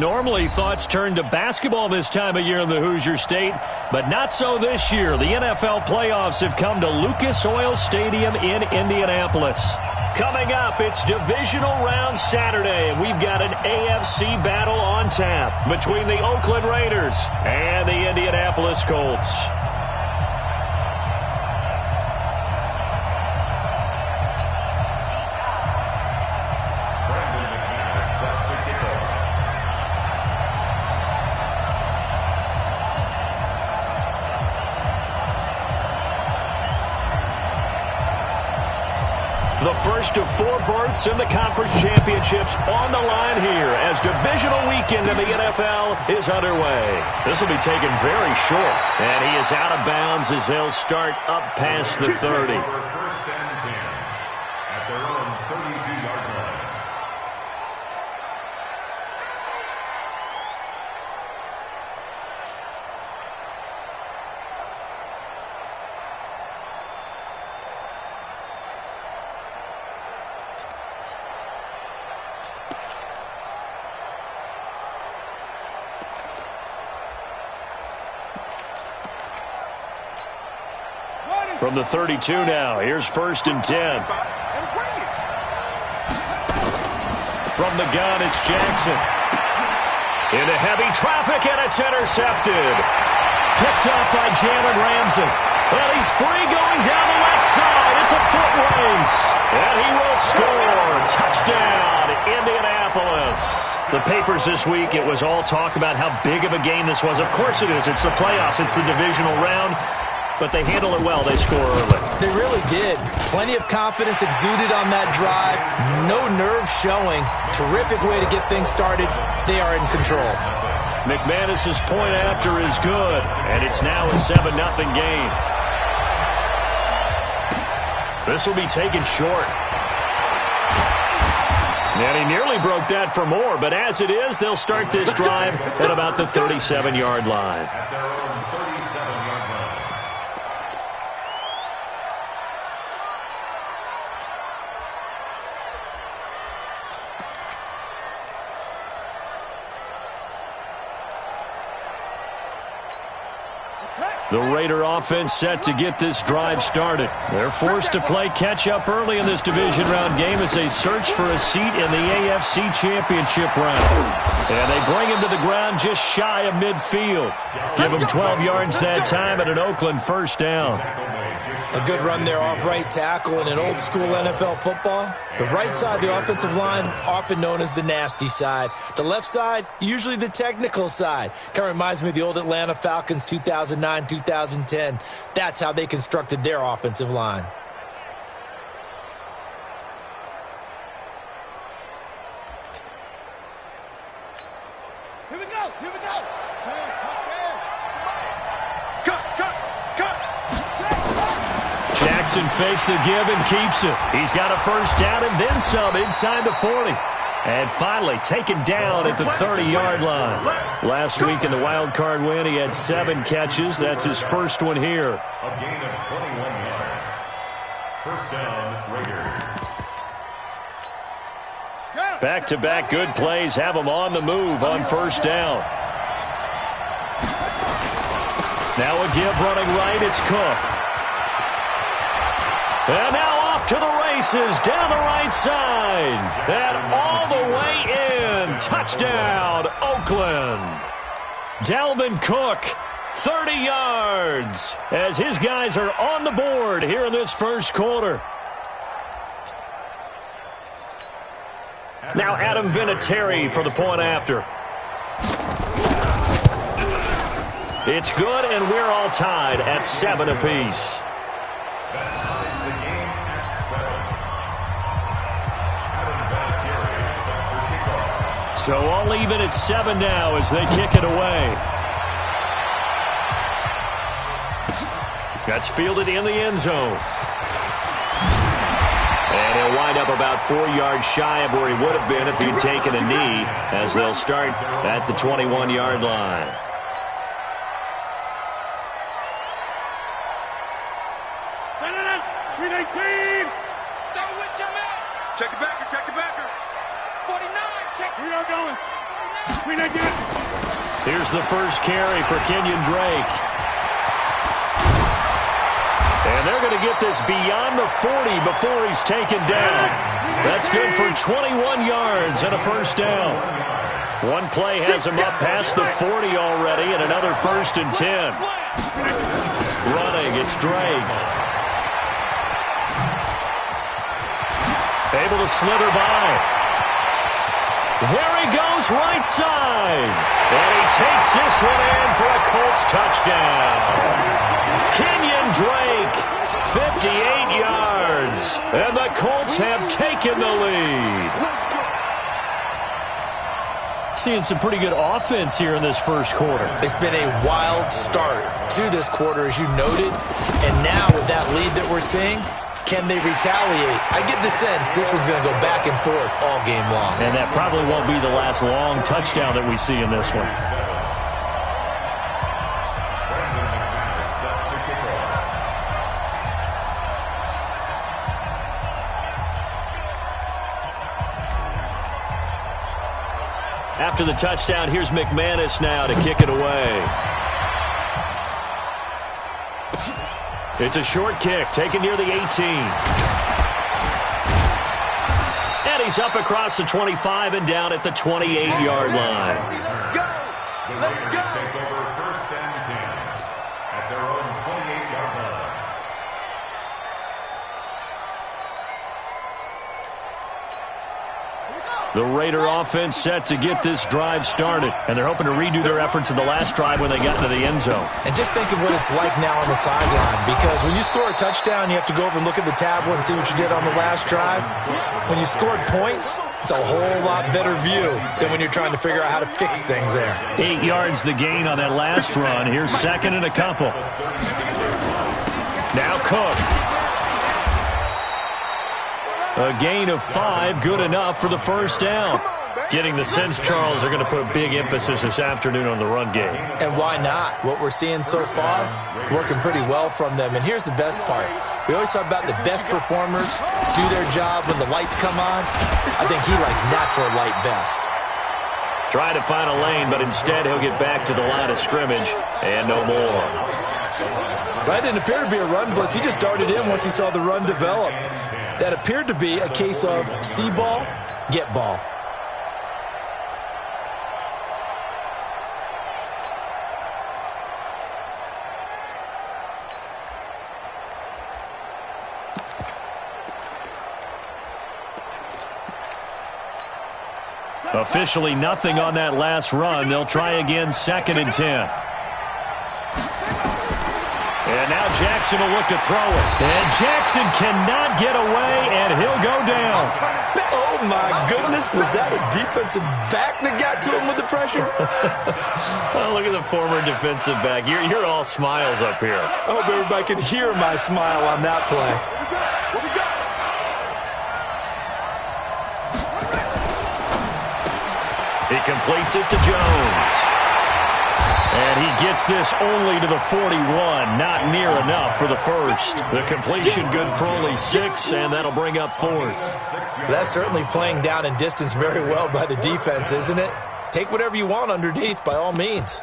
Normally, thoughts turn to basketball this time of year in the Hoosier State, but not so this year. The NFL playoffs have come to Lucas Oil Stadium in Indianapolis. Coming up, it's divisional round Saturday, and we've got an AFC battle on tap between the Oakland Raiders and the Indianapolis Colts. The first of 4 berths in the conference championships on the line here as divisional weekend in the NFL is underway. This will be taken very short, and he is out of bounds as they'll start up past the 30. First and 10 at their own 32-yard line. From the 32 now, here's first and 10. From the gun, it's Jackson. Into heavy traffic, and it's intercepted. Picked up by Jalen Ramsey. And he's free going down the left side. It's a foot race. And he will score. Touchdown, Indianapolis. The papers this week, it was all talk about how big of a game this was. Of course it is. It's the playoffs. It's the divisional round. But they handle it well. They score early. They really did. Plenty of confidence exuded on that drive. No nerve showing. Terrific way to get things started. They are in control. McManus's point after is good. And it's now a 7-0 game. This will be taken short. And he nearly broke that for more. But as it is, they'll start this drive at about the 37-yard line. At their own 37-yard line. The Raider offense set to get this drive started. They're forced to play catch-up early in this division round game as they search for a seat in the AFC Championship round. And they bring him to the ground just shy of midfield. Give him 12 yards that time and an Oakland first down. A good run there off right tackle in an old-school NFL football. The right side of the offensive line, often known as the nasty side. The left side, usually the technical side. Kind of reminds me of the old Atlanta Falcons 2009-2010. That's how they constructed their offensive line. Here we go, here we go. Jackson fakes the give and keeps it. He's got a first down and then some inside the 40. And finally taken down at the 30-yard line. Last week in the wild card win, he had 7 catches. That's his first one here. A gain of 21 yards. First down, Raiders. Back-to-back good plays have him on the move on first down. Now a give running right, it's Cook. And now off to the races down the right side. And all the way in. Touchdown, Oakland. Dalvin Cook, 30 yards, as his guys are on the board here in this first quarter. Now Adam Vinatieri for the point after. It's good, and we're all tied at 7 apiece. So all even at 7 now as they kick it away. That's fielded in the end zone. And he'll wind up about 4 yards shy of where he would have been if he'd taken a knee, as they'll start at the 21-yard line. Check the backer, check the backer. 49, check. We are going. Here's the first carry for Kenyon Drake. And they're going to get this beyond the 40 before he's taken down. That's good for 21 yards and a first down. One play has him up past the 40 already, and another 1st and 10. Running, it's Drake. Able to slither by. There he goes, right side. And he takes this one in for a Colts touchdown. Kenyon Drake, 58 yards. And the Colts have taken the lead. Seeing some pretty good offense here in this first quarter. It's been a wild start to this quarter, as you noted. And now with that lead that we're seeing, can they retaliate? I get the sense this one's going to go back and forth all game long. And that probably won't be the last long touchdown that we see in this one. After the touchdown, here's McManus now to kick it away. It's a short kick, taken near the 18. And he's up across the 25 and down at the 28-yard line. The Raiders take over 1st and 10 at their own 28-yard line. The Raider offense set to get this drive started, and they're hoping to redo their efforts in the last drive when they got into the end zone. And just think of what it's like now on the sideline, because when you score a touchdown, you have to go over and look at the tablet and see what you did on the last drive. When you scored points, it's a whole lot better view than when you're trying to figure out how to fix things there. 8 yards the gain on that last run. Here's 2nd and a couple. Now Cook. A gain of 5, good enough for the first down. Getting the sense, Charles, they're going to put big emphasis this afternoon on the run game. And why not? What we're seeing so far, it's working pretty well from them. And here's the best part. We always talk about the best performers do their job when the lights come on. I think he likes natural light best. Trying to find a lane, but instead he'll get back to the line of scrimmage and no more. That didn't appear to be a run blitz. He just darted in once he saw the run develop. That appeared to be a case of see ball, get ball. Officially nothing on that last run. They'll try again, 2nd and 10. And now Jackson will look to throw it. And Jackson cannot get away, and he'll go down. Oh, my goodness. Was that a defensive back that got to him with the pressure? Oh, look at the former defensive back. You're all smiles up here. I hope everybody can hear my smile on that play. He completes it to Jones. And he gets this only to the 41. Not near enough for the first. The completion good for only 6, and that'll bring up 4th. That's certainly playing down in distance very well by the defense, isn't it? Take whatever you want underneath, by all means.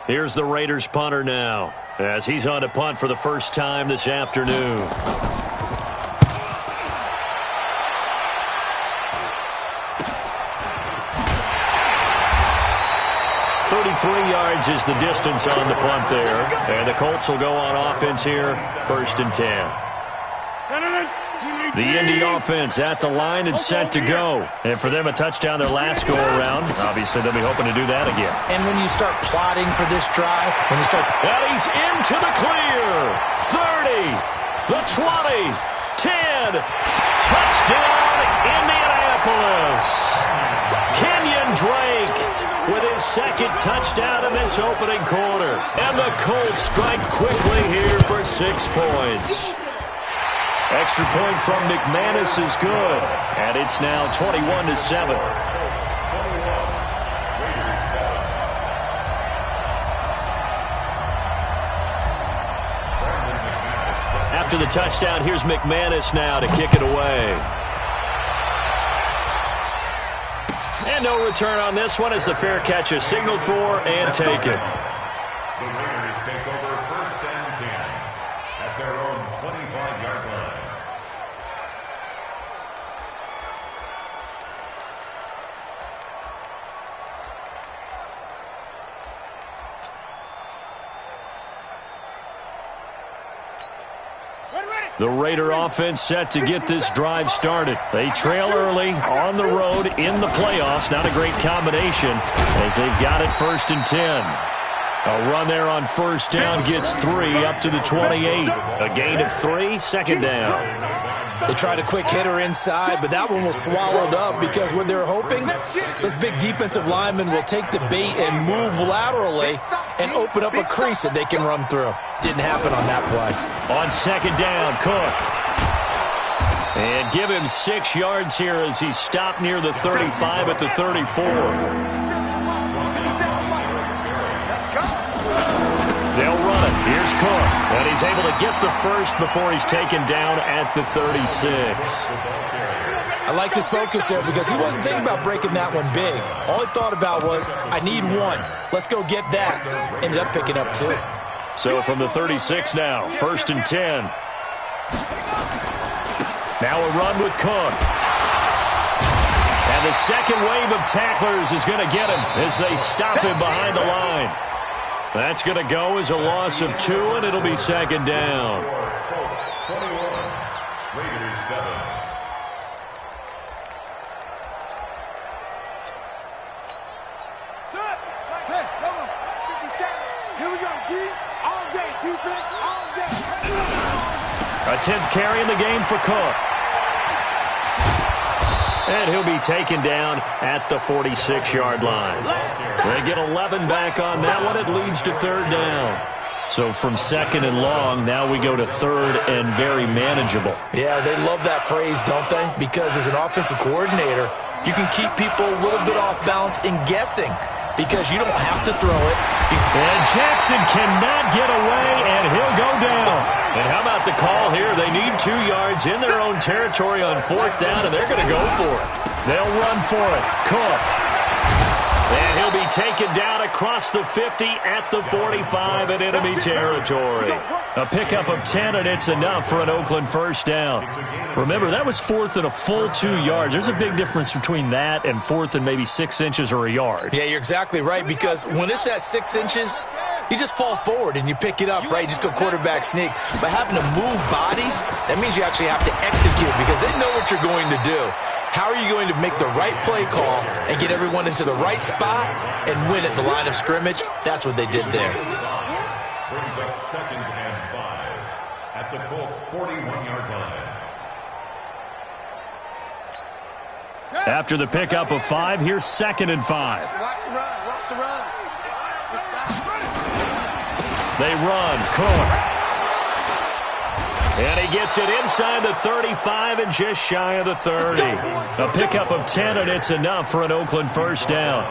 Here's the Raiders punter now, as he's on to punt for the first time this afternoon. 33 yards is the distance on the punt there. And the Colts will go on offense here, 1st and 10. The Indy offense at the line and set to go. And for them, a touchdown their last go-around. Obviously, they'll be hoping to do that again. And when you start plotting for this drive, when you start... And he's into the clear. 30, the 20, 10. Touchdown, Indianapolis. Kenyon Drake with his 2nd touchdown in this opening quarter. And the Colts strike quickly here for 6 points. Extra point from McManus is good. And it's now 21-7. After the touchdown, here's McManus now to kick it away. And no return on this one as the fair catch is signaled for and taken. The Raiders take over 1st and 10 at their own 25-yard line. The Raider offense set to get this drive started. They trail early on the road in the playoffs. Not a great combination as they've got it 1st and 10. A run there on 1st down gets 3 up to the 28. A gain of 3, 2nd down. They tried a quick hitter inside, but that one was swallowed up because what they're hoping, this big defensive lineman will take the bait and move laterally and open up a crease that they can run through. Didn't happen on that play. On 2nd down, Cook. And give him 6 yards here as he's stopped near the 35 at the 34. They'll run it. Here's Cook. And he's able to get the first before he's taken down at the 36. I like his focus there because he wasn't thinking about breaking that one big. All he thought about was, I need 1. Let's go get that. Ended up picking up 2. So from the 36 now, 1st and 10. Now a run with Cook. And the second wave of tacklers is going to get him as they stop him behind the line. That's going to go as a loss of 2, and it'll be 2nd down. Colts 21, Raiders 7. Here we go, D. All day, defense, all day. A 10th carry in the game for Cook. And he'll be taken down at the 46-yard line. They get 11 back on that one. It leads to 3rd down. So from 2nd and long, now we go to 3rd and very manageable. Yeah, they love that phrase, don't they? Because as an offensive coordinator, you can keep people a little bit off balance and guessing because you don't have to throw it. And Jackson cannot get away, and he'll go down. And how about the call here? They need 2 yards in their own territory on 4th down, and they're going to go for it. They'll run for it. Cook. And he'll be taken down across the 50 at the 45 in enemy territory. A pickup of 10, and it's enough for an Oakland 1st down. Remember, that was 4th and a full 2 yards. There's a big difference between that and 4th and maybe 6 inches or a yard. Yeah, you're exactly right, because when it's that 6 inches, you just fall forward and you pick it up, right? You just go quarterback sneak. But having to move bodies, that means you actually have to execute because they know what you're going to do. How are you going to make the right play call and get everyone into the right spot and win at the line of scrimmage? That's what they did there. Brings up 2nd and 5 at the Colts 41-yard line. After the pickup of 5, here's 2nd and 5. Watch the run, watch the run. They run. Cook. And he gets it inside the 35 and just shy of the 30. A pickup of 10, and it's enough for an Oakland 1st down.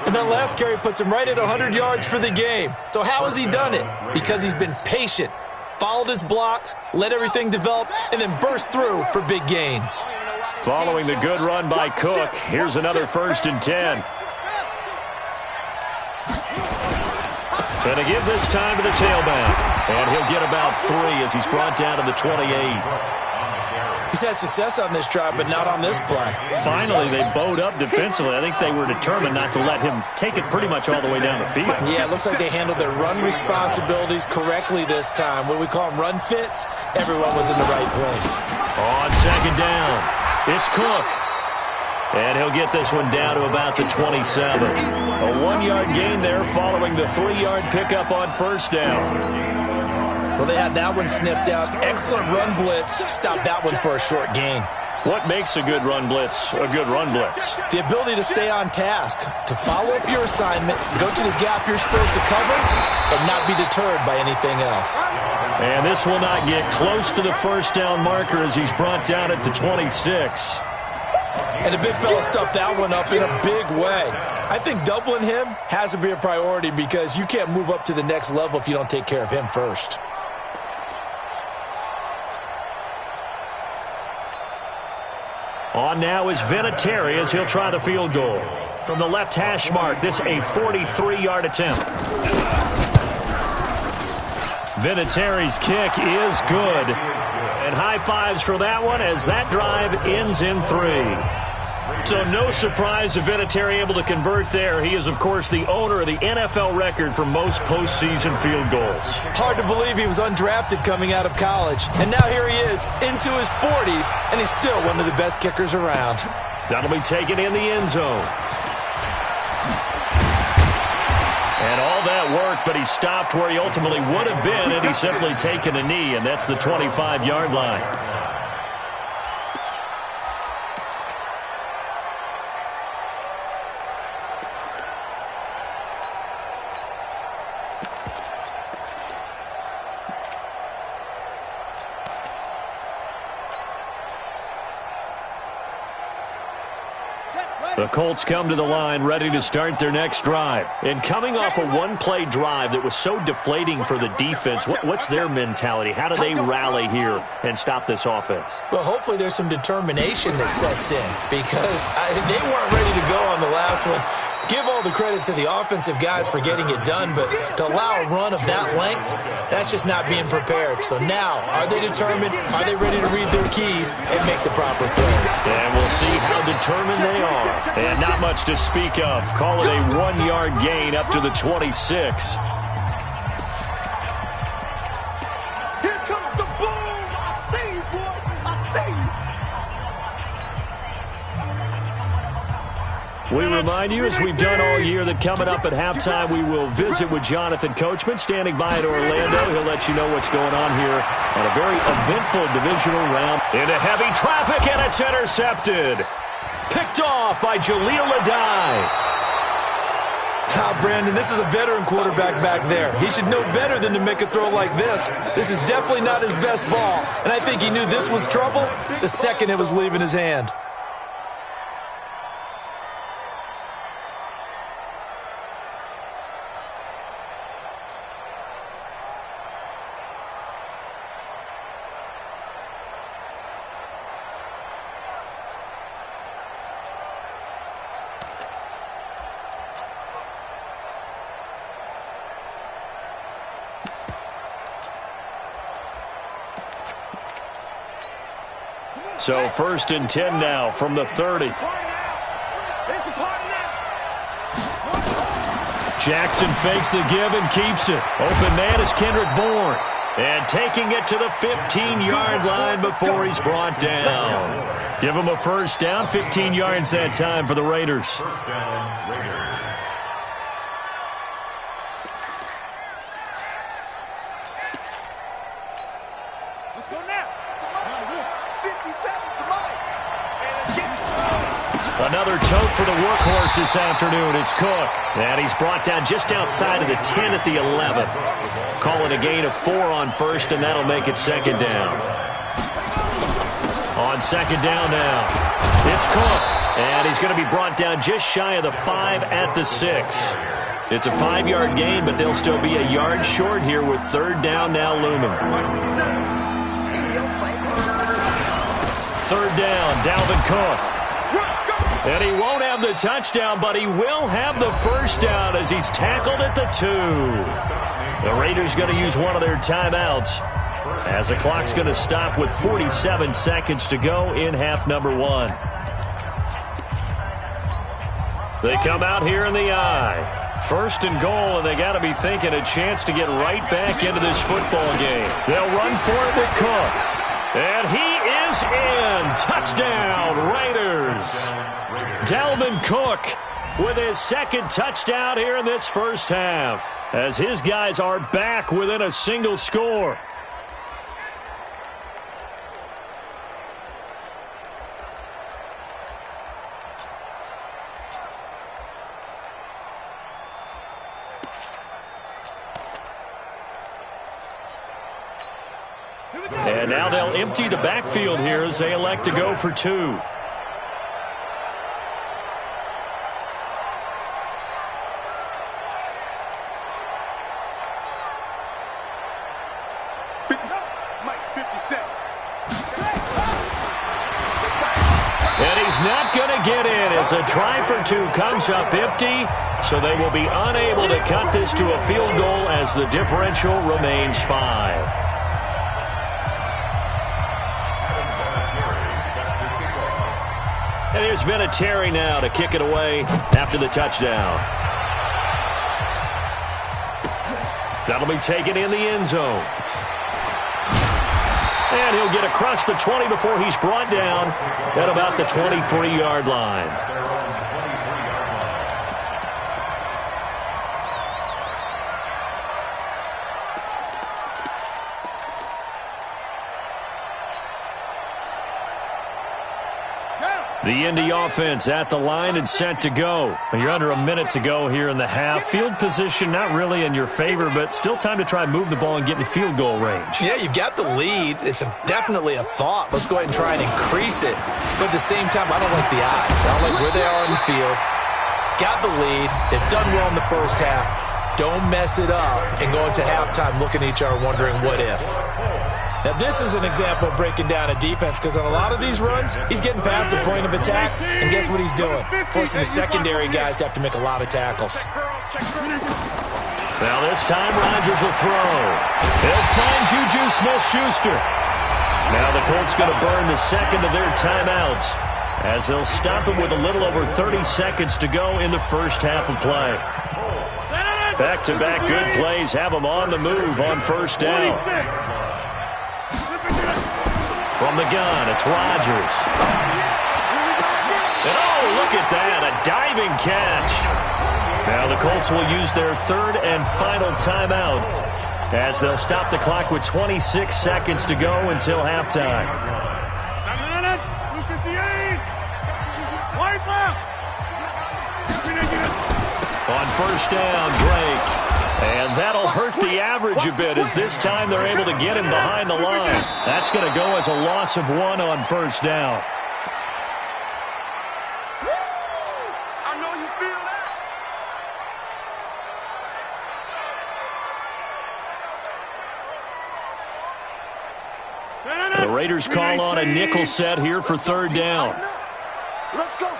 And that last carry puts him right at 100 yards for the game. So how has he done it? Because he's been patient, followed his blocks, let everything develop, and then burst through for big gains. Following the good run by Cook, here's another 1st and 10. And to give this time to the tailback. And he'll get about 3 as he's brought down to the 28. He's had success on this drive, but not on this play. Finally, they bowed up defensively. I think they were determined not to let him take it pretty much all the way down the field. Yeah, it looks like they handled their run responsibilities correctly this time. What we call them run fits, everyone was in the right place. On 2nd down, it's Cook. And he'll get this one down to about the 27. A 1-yard gain there following the 3-yard pickup on 1st down. Well, they had that one sniffed out. Excellent run blitz. Stopped that one for a short gain. What makes a good run blitz a good run blitz? The ability to stay on task, to follow up your assignment, go to the gap you're supposed to cover, and not be deterred by anything else. And this will not get close to the 1st down marker as he's brought down at the 26. And the big fella stuffed that one up in a big way. I think doubling him has to be a priority because you can't move up to the next level if you don't take care of him first. On now is Vinatieri as he'll try the field goal. From the left hash mark, this a 43-yard attempt. Vinatieri's kick is good. And high fives for that one as that drive ends in 3. So no surprise if Vinatieri able to convert there. He is, of course, the owner of the NFL record for most postseason field goals. Hard to believe he was undrafted coming out of college. And now here he is into his 40s, and he's still one of the best kickers around. That'll be taken in the end zone. And all that worked, but he stopped where he ultimately would have been had he simply taken a knee, and that's the 25-yard line. The Colts come to the line ready to start their next drive. And coming off a one-play drive that was so deflating for the defense, what's their mentality? How do they rally here and stop this offense? Well, hopefully there's some determination that sets in because they weren't ready to go on the last one. Give all the credit to the offensive guys for getting it done, but to allow a run of that length, that's just not being prepared. So now, are they determined? Are they ready to read their keys and make the proper plays? And we'll see how determined they are. And not much to speak of. Call it a 1-yard gain up to the 26. Here comes the boom. I see you, boy. I see you. We remind you, as we've done all year, that coming up at halftime, we will visit with Jonathan Coachman, standing by in Orlando. He'll let you know what's going on here on a very eventful divisional round. Into heavy traffic, and it's intercepted. Picked off by Jaleel Adai. Brandon, this is a veteran quarterback back there. He should know better than to make a throw like this. This is definitely not his best ball, and I think he knew this was trouble the second it was leaving his hand. So 1st and 10 now from the 30. Jackson fakes the give and keeps it. Open man is Kendrick Bourne. And taking it to the 15-yard line before he's brought down. Give him a first down, 15 yards that time for the Raiders. First down, Raiders. Let's go now. 50 seconds to mine. Another tote for the workhorse this afternoon. It's Cook. And he's brought down just outside of the 10 at the 11. Call it a gain of 4 on first, and that'll make it second down. On second down now, it's Cook. And he's going to be brought down just shy of the 5 at the 6. It's a 5-yard gain, but they'll still be a yard short here with third down now looming. Third down, Dalvin Cook. And he won't have the touchdown, but he will have the first down as he's tackled at the 2. The Raiders going to use one of their timeouts as the clock's going to stop with 47 seconds to go in half number 1. They come out here in the I. 1st and goal, and they got to be thinking a chance to get right back into this football game. They'll run for it with Cook. And he is in. Touchdown, Raiders. Dalvin Cook with his second touchdown here in this first half, as his guys are back within a single score. And now they'll empty the backfield here as they elect to go for 2. And is not going to get in as a try for two comes up empty. So they will be unable to cut this to a field goal as the differential remains 5. And here's Vinatieri now to kick it away after the touchdown. That'll be taken in the end zone. And he'll get across the 20 before he's brought down at about the 23-yard line. The Indy offense at the line and set to go. You're under a minute to go here in the half. Field position not really in your favor, but still time to try and move the ball and get in field goal range. Yeah, you've got the lead. It's definitely a thought. Let's go ahead and try and increase it. But at the same time, I don't like the odds. I don't like where they are on the field. Got the lead. They've done well in the first half. Don't mess it up and go into halftime looking at each other wondering what if. Now, this is an example of breaking down a defense because on a lot of these runs, he's getting past the point of attack, and guess what he's doing? Forcing the secondary guys to have to make a lot of tackles. Now, this time, Rodgers will throw. He'll find Juju Smith-Schuster. Now, the Colts going to burn the second of their timeouts as they'll stop him with a little over 30 seconds to go in the first half of play. Back-to-back good plays have them on the move on first down. From the gun, it's Rodgers. And oh, look at that, a diving catch. Now the Colts will use their third and final timeout as they'll stop the clock with 26 seconds to go until halftime. On first down, Drake. And that'll hurt the average a bit as this time they're able to get him behind the line. That's going to go as a loss of 1 on first down. I know you feel that. The Raiders call on a nickel set here for third down. Let's go.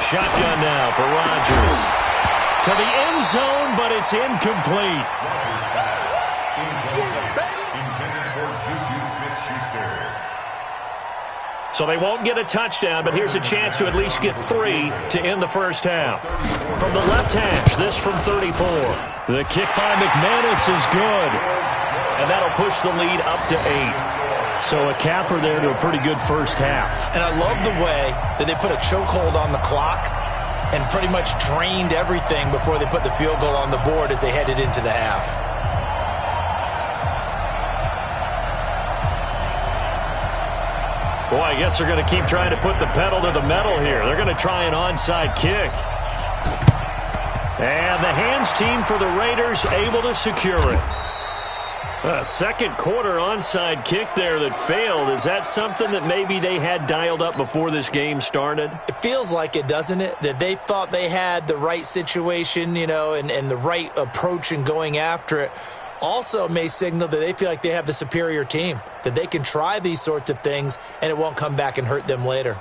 Shotgun now for Rodgers. To the end zone, but it's incomplete. So they won't get a touchdown, but here's a chance to at least get 3 to end the first half. From the left hash, this from 34. The kick by McManus is good. And that'll push the lead up to 8. So a capper there to a pretty good first half. And I love the way that they put a chokehold on the clock and pretty much drained everything before they put the field goal on the board as they headed into the half. Boy, I guess they're going to keep trying to put the pedal to the metal here. They're going to try an onside kick. And the hands team for the Raiders able to secure it. A second quarter onside kick there that failed. Is that something that maybe they had dialed up before this game started? It feels like it, doesn't it? That they thought they had the right situation, you know, and the right approach in going after it. Also may signal that they feel like they have the superior team, that they can try these sorts of things and it won't come back and hurt them later.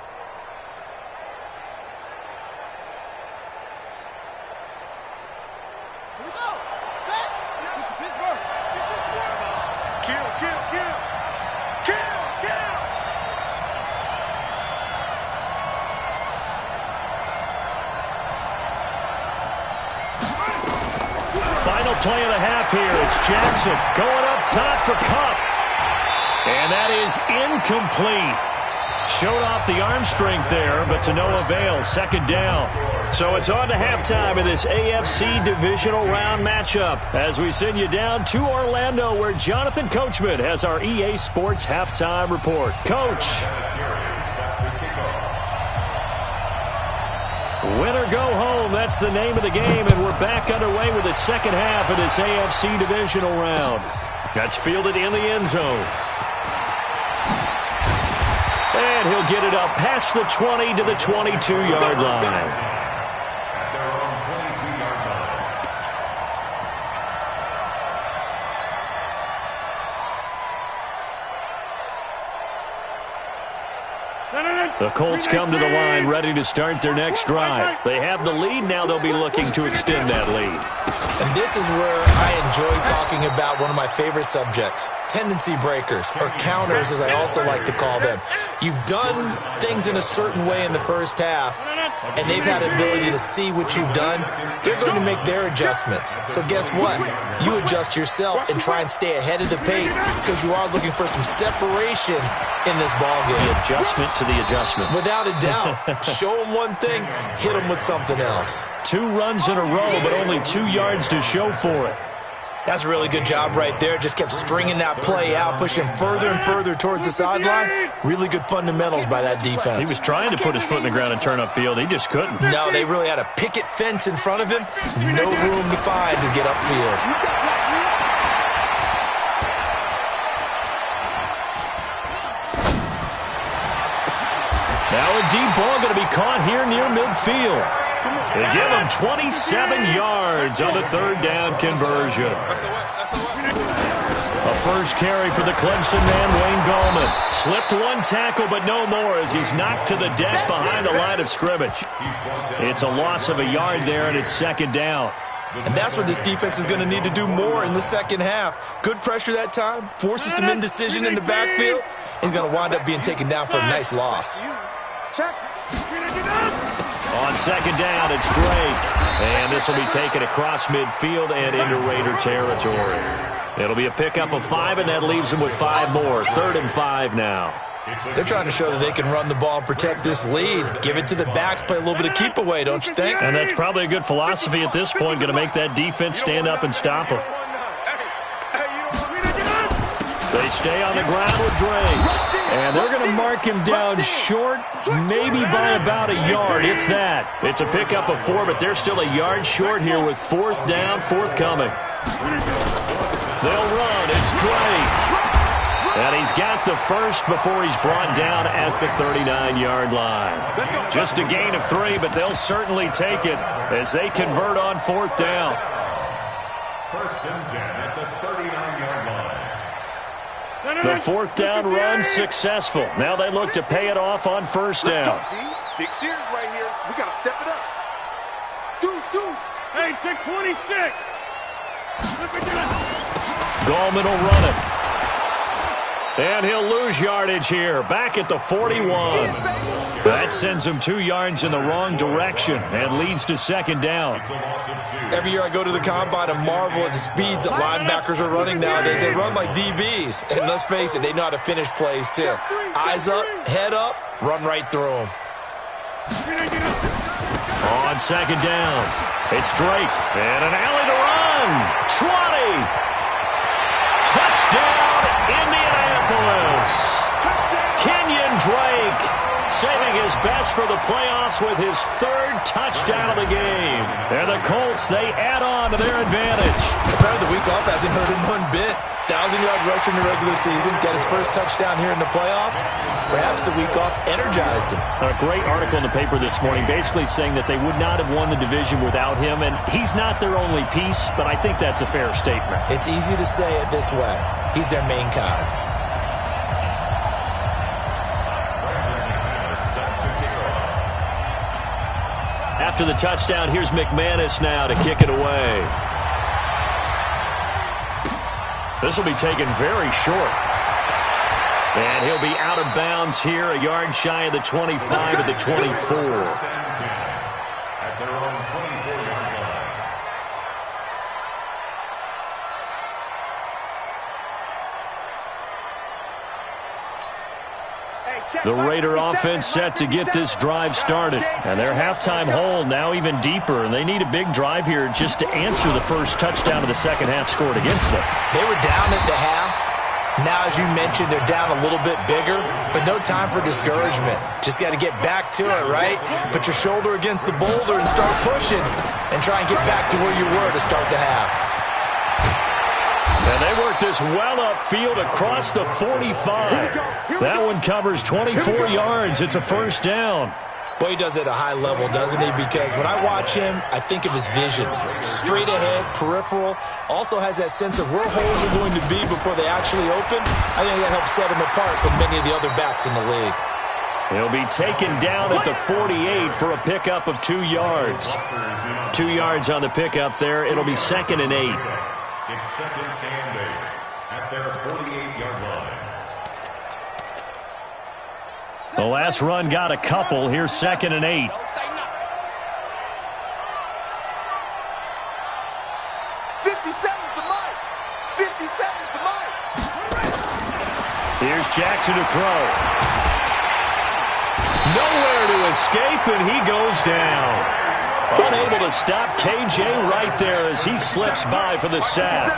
Play of the half here. It's Jackson going up top for Kupp. And that is incomplete. Showed off the arm strength there, but to no avail. Second down. So it's on to halftime in this AFC divisional round matchup as we send you down to Orlando where Jonathan Coachman has our EA Sports halftime report. Coach. Win or go home, that's the name of the game, and we're back underway with the second half of this AFC divisional round. That's fielded in the end zone. And he'll get it up past the 20 to the 22-yard line. The Colts come to the line ready to start their next drive. They have the lead. Now they'll be looking to extend that lead. And this is where I enjoy talking about one of my favorite subjects, tendency breakers, or counters as I also like to call them. You've done things in a certain way in the first half, and they've had the ability to see what you've done. They're going to make their adjustments. So guess what? You adjust yourself and try and stay ahead of the pace because you are looking for some separation in this ballgame. The adjustment to the adjustment. Without a doubt. Show them one thing, hit them with something else. 2 runs in a row, but only 2 yards to show for it. That's a really good job right there. Just kept stringing that play out, pushing further and further towards the sideline. Really good fundamentals by that defense. He was trying to put his foot in the ground and turn upfield. He just couldn't. No, they really had a picket fence in front of him. No room to find to get upfield. Now a deep ball going to be caught here near midfield. They give him 27 yards on the 3rd down conversion. A first carry for the Clemson man, Wayne Gallman. Slipped 1 tackle, but no more as he's knocked to the deck behind the line of scrimmage. It's a loss of a yard there, and it's 2nd down. And that's what this defense is going to need to do more in the second half. Good pressure that time, forces some indecision in the backfield. He's going to wind up being taken down for a nice loss. On 2nd down, it's Drake. And this will be taken across midfield and into Raider territory. It'll be a pickup of 5, and that leaves them with 5 more. 3rd and 5 now. They're trying to show that they can run the ball and protect this lead. Give it to the backs, play a little bit of keep away, don't you think? And that's probably a good philosophy at this point, going to make that defense stand up and stop them. They stay on the ground with Drake. And they're going to mark him down short, maybe by about a yard, if that. It's a pickup of 4, but they're still a yard short here with 4th down, forthcoming. They'll run. It's Drake. And he's got the first before he's brought down at the 39-yard line. Just a gain of 3, but they'll certainly take it as they convert on 4th down. 1st and 10 at the 39-yard line. The 4th down run successful. Now they look to pay it off on 1st down. Big series right here. We got to step it up. Deuce. Hey, 626. Gallman will run it. And he'll lose yardage here. Back at the 41. That sends him 2 yards in the wrong direction and leads to 2nd down. Every year I go to the combine and marvel at the speeds that linebackers are running nowadays. They run like DBs. And let's face it, they know how to finish plays too. Eyes up, head up, run right through them. On 2nd down, it's Drake. And an alley to run. 20. Touchdown, Indianapolis. Kenyon Drake saving his best for the playoffs with his 3rd touchdown of the game. And the Colts, they add on to their advantage. Apparently the week off hasn't hurt him one bit. 1,000-yard rusher in the regular season, got his first touchdown here in the playoffs. Perhaps the week off energized him. A great article in the paper this morning basically saying that they would not have won the division without him, and he's not their only piece, but I think that's a fair statement. It's easy to say it this way. He's their main cog. After the touchdown, here's McManus now to kick it away. This will be taken very short. And he'll be out of bounds here, a yard shy of the 25 at the 24. At their own 24-yard line. The Raider offense set to get this drive started. And their halftime hole now even deeper. And they need a big drive here just to answer the first touchdown of the second half scored against them. They were down at the half. Now, as you mentioned, they're down a little bit bigger, but no time for discouragement. Just got to get back to it, right? Put your shoulder against the boulder and start pushing and try and get back to where you were to start the half. And they work this well upfield across the 45. That one covers 24 yards. It's a first down. Boy, he does it at a high level, doesn't he? Because when I watch him, I think of his vision. Straight ahead, peripheral. Also has that sense of where holes are going to be before they actually open. I think that helps set him apart from many of the other backs in the league. He'll be taken down at the 48 for a pickup of 2 yards. 2 yards on the pickup there. It'll be 2nd and 8. It's 2nd and 8 at their 48-yard line. The last run got a couple. Here's 2nd and 8. Here's Jackson to throw. Nowhere to escape, and he goes down. Unable to stop KJ right there as he slips by for the sack.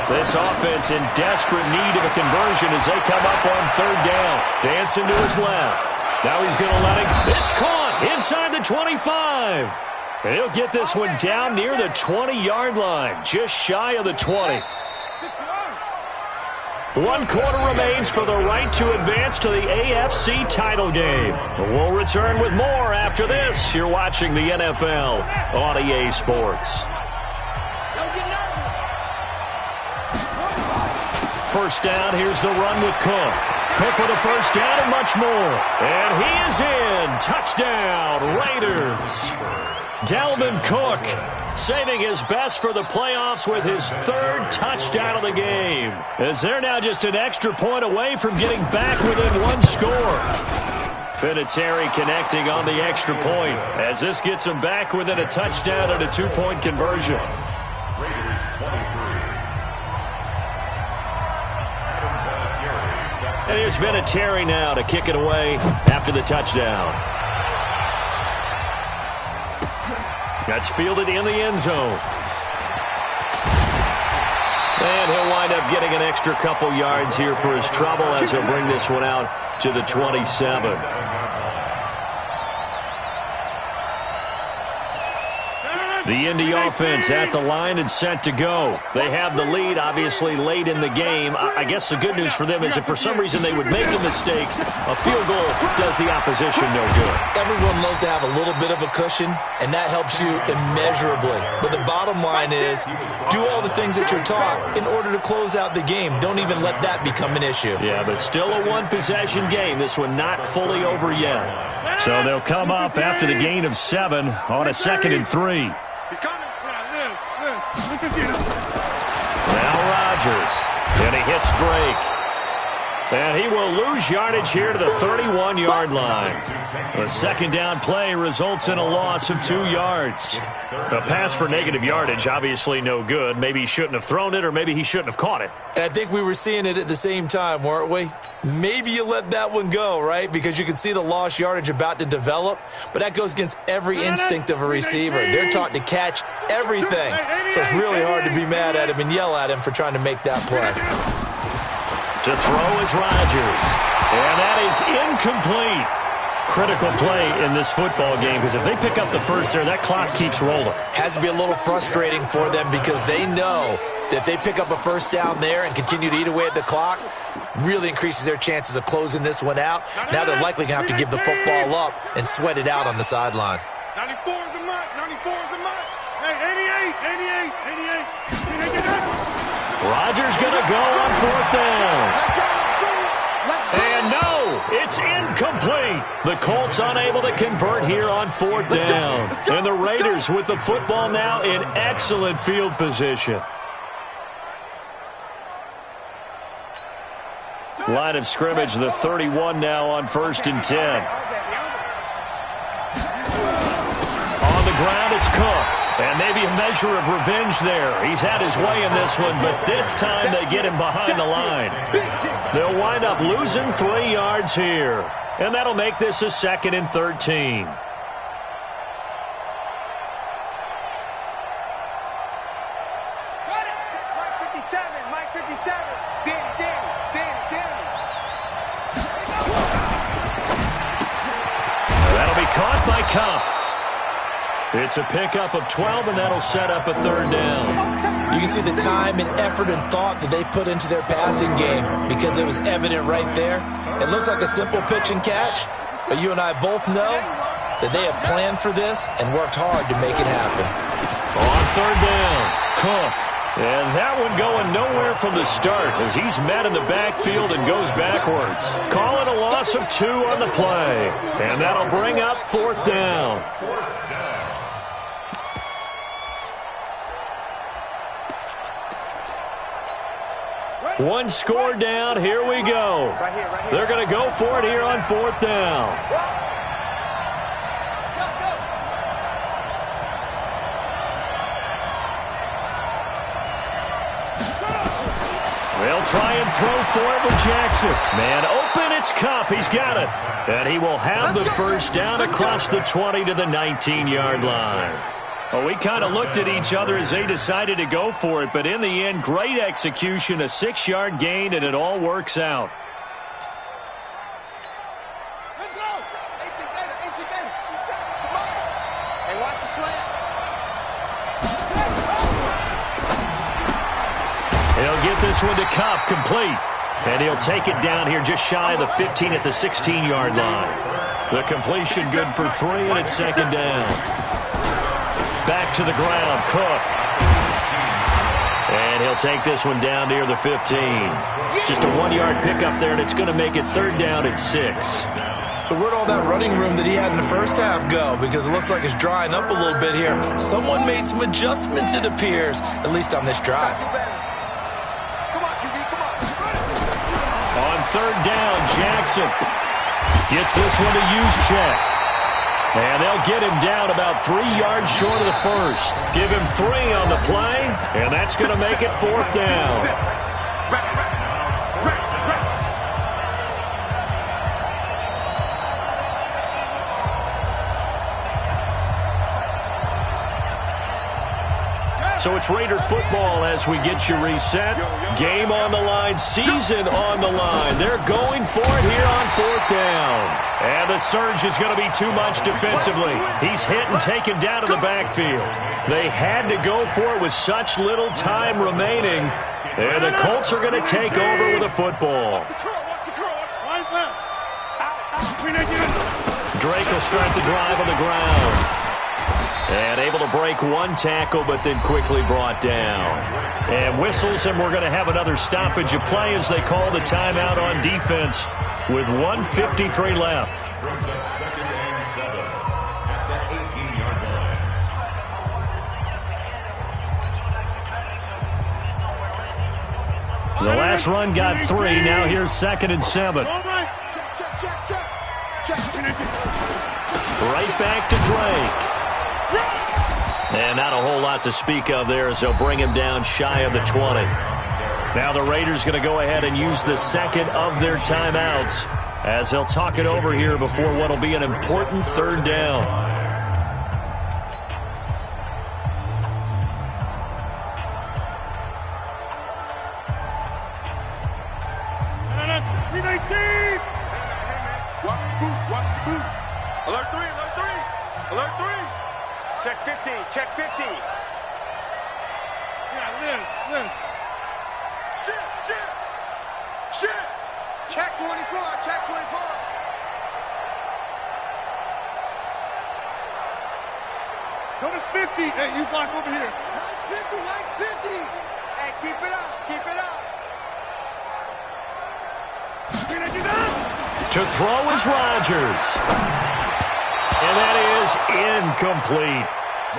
This offense in desperate need of a conversion as they come up on 3rd down. Dancing to his left. Now he's going to let it. It's caught inside the 25. And he'll get this one down near the 20-yard line, just shy of the 20. 1 quarter remains for the right to advance to the AFC title game. We'll return with more after this. You're watching the NFL on EA Sports. First down, here's the run with Cook. Cook with a first down and much more. And he is in. Touchdown, Raiders. Dalvin Cook saving his best for the playoffs with his 3rd touchdown of the game, as they're now just an extra point away from getting back within 1 score. Vinatieri connecting on the extra point as this gets them back within a touchdown and a 2-point conversion. Raiders 23. And here's Vinatieri now to kick it away after the touchdown. That's fielded in the end zone. And he'll wind up getting an extra couple yards here for his trouble as he'll bring this one out to the 27. The Indy offense at the line and set to go. They have the lead, obviously, late in the game. I guess the good news for them is if for some reason they would make a mistake, a field goal does the opposition no good. Everyone loves to have a little bit of a cushion, and that helps you immeasurably. But the bottom line is, do all the things that you're taught in order to close out the game. Don't even let that become an issue. Yeah, but still a one-possession game. This one not fully over yet. So they'll come up after the gain of 7 on a 2nd and 3. Now Rodgers, and he hits Drake. And he will lose yardage here to the 31-yard line. The 2nd down play results in a loss of 2 yards. A pass for negative yardage, obviously no good. Maybe he shouldn't have thrown it, or maybe he shouldn't have caught it. And I think we were seeing it at the same time, weren't we? Maybe you let that one go, right? Because you can see the lost yardage about to develop. But that goes against every instinct of a receiver. They're taught to catch everything. So it's really hard to be mad at him and yell at him for trying to make that play. To throw is Rodgers. And that is incomplete. Critical play in this football game, because if they pick up the first there, that clock keeps rolling. Has to be a little frustrating for them because they know that they pick up a first down there and continue to eat away at the clock, really increases their chances of closing this one out. Now they're likely going to have to give the football up and sweat it out on the sideline. 94 is the mark. 94 is the mark. Hey, 88. Rodgers going to go on 4th down. And no, it's incomplete. The Colts unable to convert here on 4th down. And the Raiders with the football now in excellent field position. Line of scrimmage, the 31 now on 1st and 10. On the ground, it's Cook. And maybe a measure of revenge there. He's had his way in this one, but this time they get him behind the line. They'll wind up losing 3 yards here. And that'll make this a 2nd and 13. Mike 57. Danny. That'll be caught by Cup. It's a pickup of 12, and that'll set up a 3rd down. You can see the time and effort and thought that they put into their passing game because it was evident right there. It looks like a simple pitch and catch, but you and I both know that they have planned for this and worked hard to make it happen. On 3rd down, Cook. And that one going nowhere from the start as he's met in the backfield and goes backwards. Call it a loss of 2 on the play. And that'll bring up 4th down. One score down. Here we go. They're going to go for it here on 4th down. They'll try and throw for it with Jackson. Man open, it's Cup. He's got it. And he will have the first down across the 20 to the 19-yard line. Well, we kind of looked at each other as they decided to go for it, but in the end, great execution, a 6-yard gain, and it all works out. Let's go. 18 Gator. Come on. Hey, watch the slant. He'll get this one to Cup, complete. And he'll take it down here just shy of the 15 at the 16-yard line. The completion good for 3, and it's 2nd down. Back to the ground, Cook. And he'll take this one down near the 15. Just a 1-yard pickup there, and it's going to make it 3rd down at 6. So where'd all that running room that he had in the first half go? Because it looks like it's drying up a little bit here. Someone made some adjustments, it appears, at least on this drive. Come on, QB, come on. On 3rd down, Jackson gets this one to Juszczyk. And they'll get him down about 3 yards short of the first. Give him 3 on the play, and that's going to make it 4th down. So it's Raider football as we get you reset. Game on the line, season on the line. They're going for it here on 4th down. And the surge is going to be too much defensively. He's hit and taken down to the backfield. They had to go for it with such little time remaining. And the Colts are going to take over with a football. Drake will start the drive on the ground. And able to break 1 tackle, but then quickly brought down. And whistles, and we're going to have another stoppage of play as they call the timeout on defense with 1:53 left. Brings up 2nd and 7 at the 18-yard line. The last run got 3. Now here's 2nd and 7. Right back to Drake. And not a whole lot to speak of there as they'll bring him down shy of the 20. Now the Raiders going to go ahead and use the 2nd of their timeouts as they'll talk it over here before what will be an important 3rd down. Watch the boot. Alert 3. Alert 3. Check 50. Check 50. Yeah, Liz. Shit. Check 24. Check 24. Go to 50. Hey, you block over here. Line's 50. Hey, keep it up. To throw is Rodgers. And that is incomplete.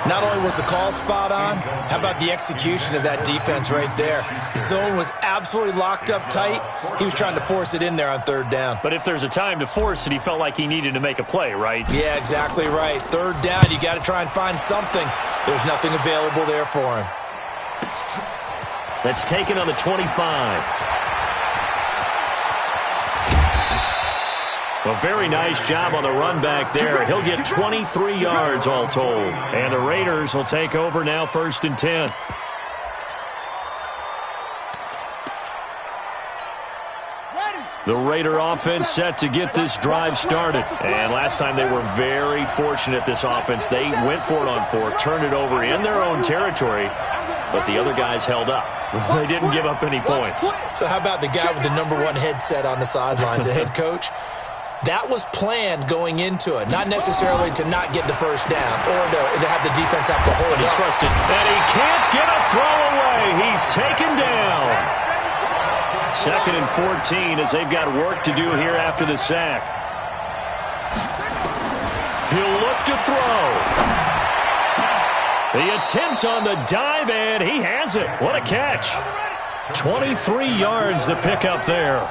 Not only was the call spot on, how about the execution of that defense right there? The zone was absolutely locked up tight. He was trying to force it in there on 3rd down. But if there's a time to force it, he felt like he needed to make a play, right? Yeah, exactly right. 3rd down, you got to try and find something. There's nothing available there for him. That's taken on the 25. A very nice job on the run back there. He'll get 23 yards all told. And the Raiders will take over now 1st and 10. The Raider offense set to get this drive started. And last time they were very fortunate, this offense. They went for it on 4th, turned it over in their own territory, but the other guys held up. They didn't give up any points. So how about the guy with the #1 headset on the sidelines, the head coach? That was planned going into it, not necessarily to not get the first down or to have the defense have to hold He up. trusted, and he can't get a throw away. He's taken down. 2nd and 14 as they've got work to do here after the sack. He'll look to throw. The attempt on the dive, and he has it. What a catch. 23 yards the pickup there.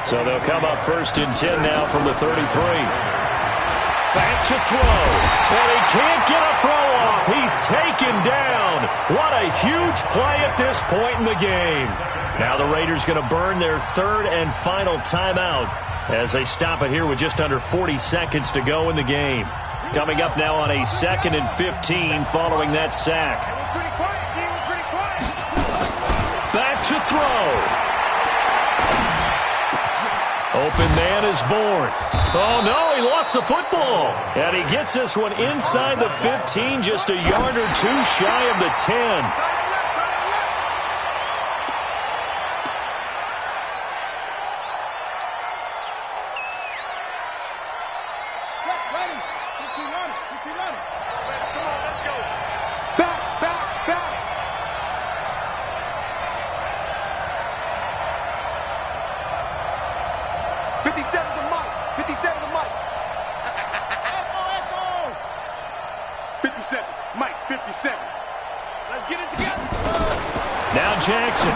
So they'll come up 1st and 10 now from the 33. Back to throw. And he can't get a throw off. He's taken down. What a huge play at this point in the game. Now the Raiders going to burn their 3rd and final timeout as they stop it here with just under 40 seconds to go in the game. Coming up now on a 2nd and 15 following that sack. Back to throw. Open man is born. Oh, no, he lost the football. And he gets this one inside the 15, just a yard or two shy of the 10. Now Jackson.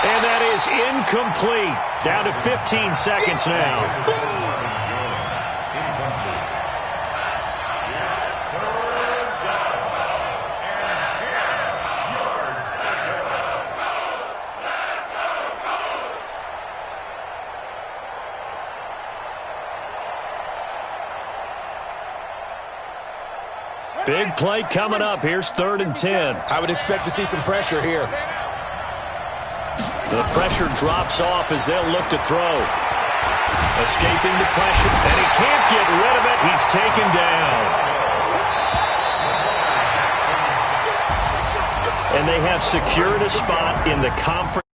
And that is incomplete. Down to 15 seconds now. Big play coming up. Here's 3rd and 10. I would expect to see some pressure here. The pressure drops off as they'll look to throw. Escaping the pressure, and he can't get rid of it. He's taken down. And they have secured a spot in the conference.